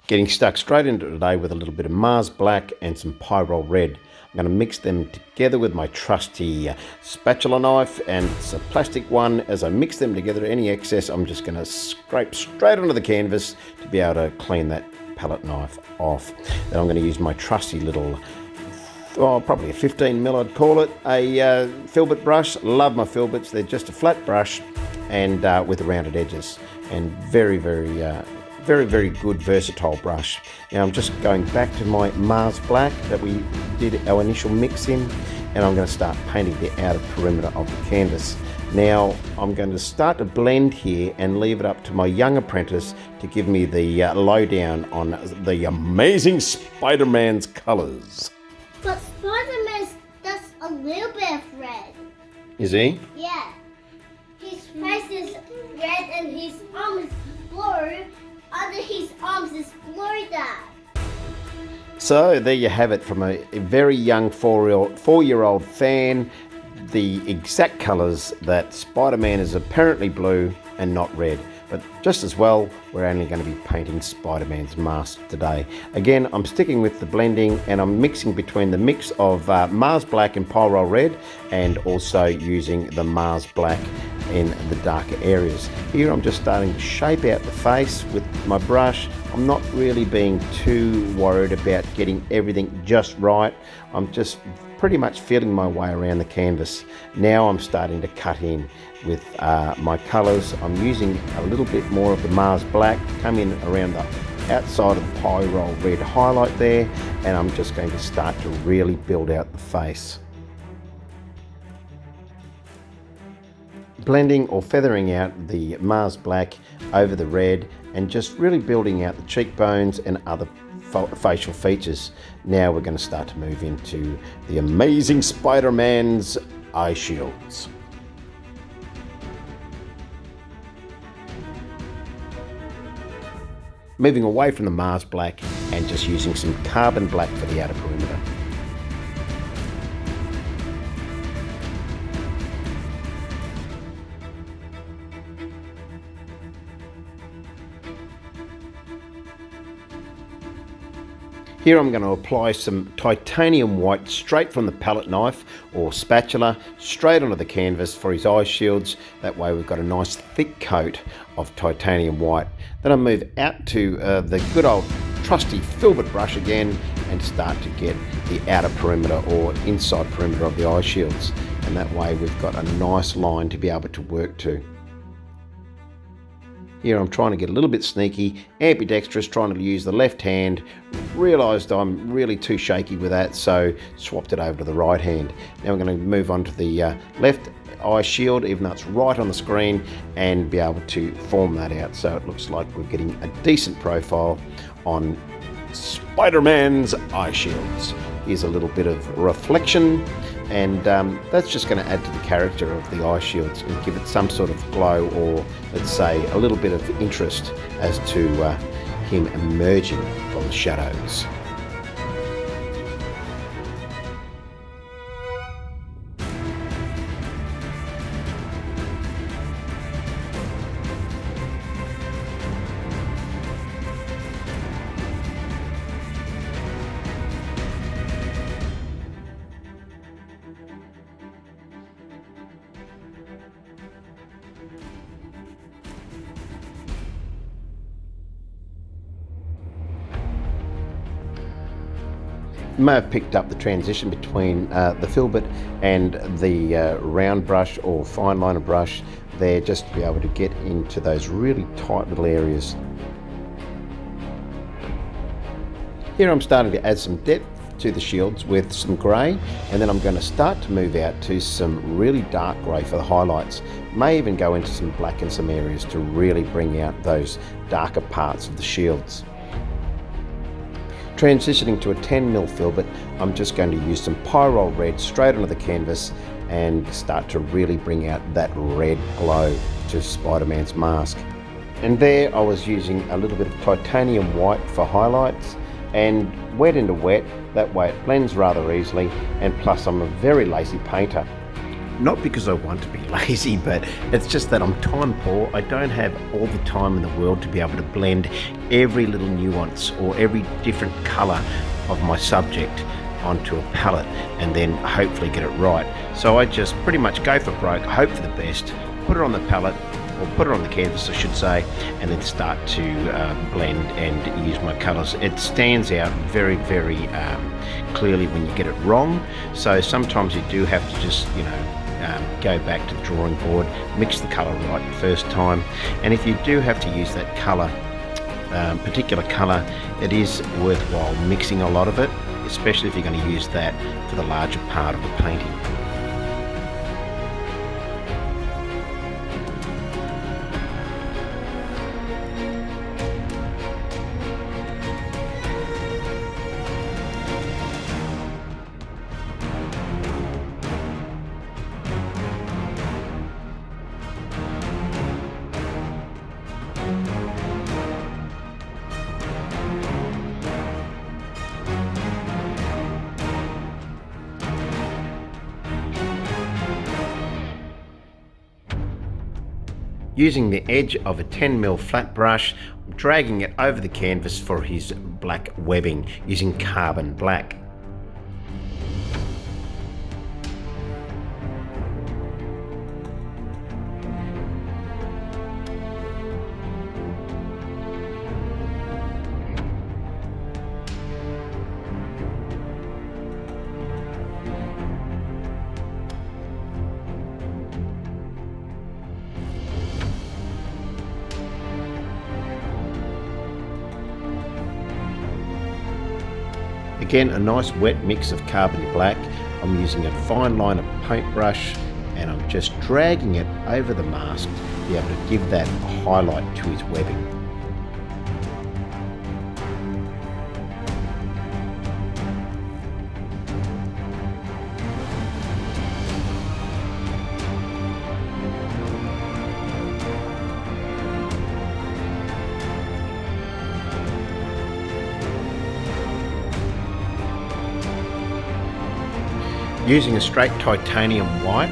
Getting stuck straight into it today with a little bit of Mars Black and some Pyrrole Red. I'm going to mix them together with my trusty spatula knife, and it's a plastic one. As I mix them together, any excess I'm just going to scrape straight onto the canvas to be able to clean that palette knife off. Then I'm going to use my trusty little, probably a 15 mil I'd call it, a filbert brush. Love my filberts, they're just a flat brush and with rounded edges, and very good versatile brush. Now I'm just going back to my Mars Black that we did our initial mix in, and I'm going to start painting the outer perimeter of the canvas. Now I'm going to start to blend here and leave it up to my young apprentice to give me the lowdown on the Amazing Spider-Man's colours. But Spider-Man does a little bit of red. Is he? Yeah. His face is red and his arm is blue. Under his arms is blue there. So there you have it, from a very young four-year-old fan, the exact colours that Spider-Man is apparently blue and not red. But just as well, we're only going to be painting Spider-Man's mask today. Again, I'm sticking with the blending, and I'm mixing between the mix of Mars Black and Pyrrole Red, and also using the Mars Black in the darker areas. Here I'm just starting to shape out the face with my brush. I'm not really being too worried about getting everything just right. I'm just pretty much feeling my way around the canvas. Now I'm starting to cut in with my colours. I'm using a little bit more of the Mars Black to come in around the outside of the Pyrrole Red highlight there, and I'm just going to start to really build out the face. Blending or feathering out the Mars Black over the red, and just really building out the cheekbones and other facial features. Now we're going to start to move into the Amazing Spider-Man's eye shields. Moving away from the Mars Black and just using some carbon black for the outer perimeter. Here I'm going to apply some titanium white straight from the palette knife or spatula straight onto the canvas for his eye shields. That way we've got a nice thick coat of titanium white. Then I move out to the good old trusty filbert brush again and start to get the outer perimeter or inside perimeter of the eye shields. And that way we've got a nice line to be able to work to. Here I'm trying to get a little bit sneaky, ambidextrous, trying to use the left hand. Realised I'm really too shaky with that, so swapped it over to the right hand. Now I'm going to move on to the left eye shield, even though it's right on the screen, and be able to form that out so it looks like we're getting a decent profile on Spider-Man's eye shields. Here's a little bit of reflection, and that's just going to add to the character of the eye shields and give it some sort of glow, or let's say a little bit of interest as to him emerging from the shadows. You may have picked up the transition between the filbert and the round brush or fine liner brush there, just to be able to get into those really tight little areas. Here I'm starting to add some depth to the shields with some grey, and then I'm going to start to move out to some really dark grey for the highlights. May even go into some black in some areas to really bring out those darker parts of the shields. Transitioning to a 10mm filbert, I'm just going to use some Pyrrole Red straight onto the canvas and start to really bring out that red glow to Spider-Man's mask. And there I was using a little bit of titanium white for highlights, and wet into wet, that way it blends rather easily, and plus I'm a very lazy painter. Not because I want to be lazy, but it's just that I'm time poor. I don't have all the time in the world to be able to blend every little nuance or every different colour of my subject onto a palette and then hopefully get it right. So I just pretty much go for broke, hope for the best, put it on the palette, or put it on the canvas I should say, and then start to blend and use my colours. It stands out very, very clearly when you get it wrong, so sometimes you do have to just, go back to the drawing board, mix the colour right the first time, and if you do have to use that colour, particular colour, it is worthwhile mixing a lot of it, especially if you're going to use that for the larger part of the painting. Using the edge of a 10mm flat brush, I'm dragging it over the canvas for his black webbing using carbon black. Again, a nice wet mix of carbon black. I'm using a fine liner paintbrush and I'm just dragging it over the mask to be able to give that highlight to his webbing. Using a straight titanium white,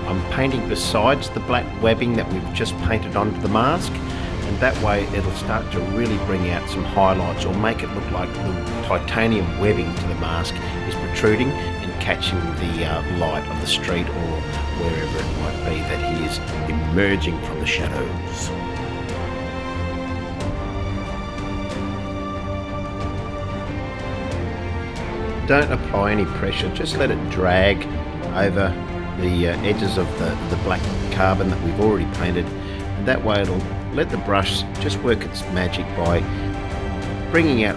I'm painting besides the black webbing that we've just painted onto the mask, and that way it'll start to really bring out some highlights or make it look like the titanium webbing to the mask is protruding and catching the light of the street or wherever it might be that he is emerging from the shadows. Don't apply any pressure, just let it drag over the edges of the black carbon that we've already painted, and that way it'll let the brush just work its magic by bringing out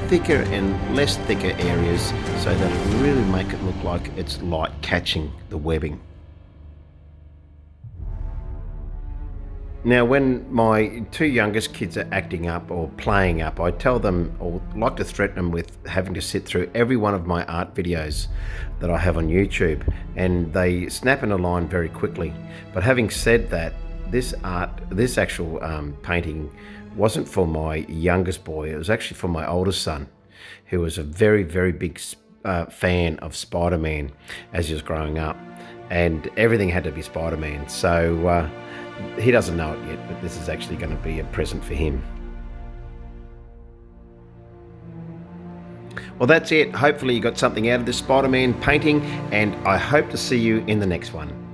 thicker and less thicker areas so that it'll really make it look like it's light catching the webbing. Now, when my two youngest kids are acting up or playing up, I tell them or like to threaten them with having to sit through every one of my art videos that I have on YouTube, and they snap in a line very quickly. But having said that, this actual painting wasn't for my youngest boy. It was actually for my oldest son, who was a very, very big fan of Spider-Man as he was growing up, and everything had to be Spider-Man. So he doesn't know it yet, but this is actually going to be a present for him. Well, that's it. Hopefully you got something out of this Spider-Man painting, and I hope to see you in the next one.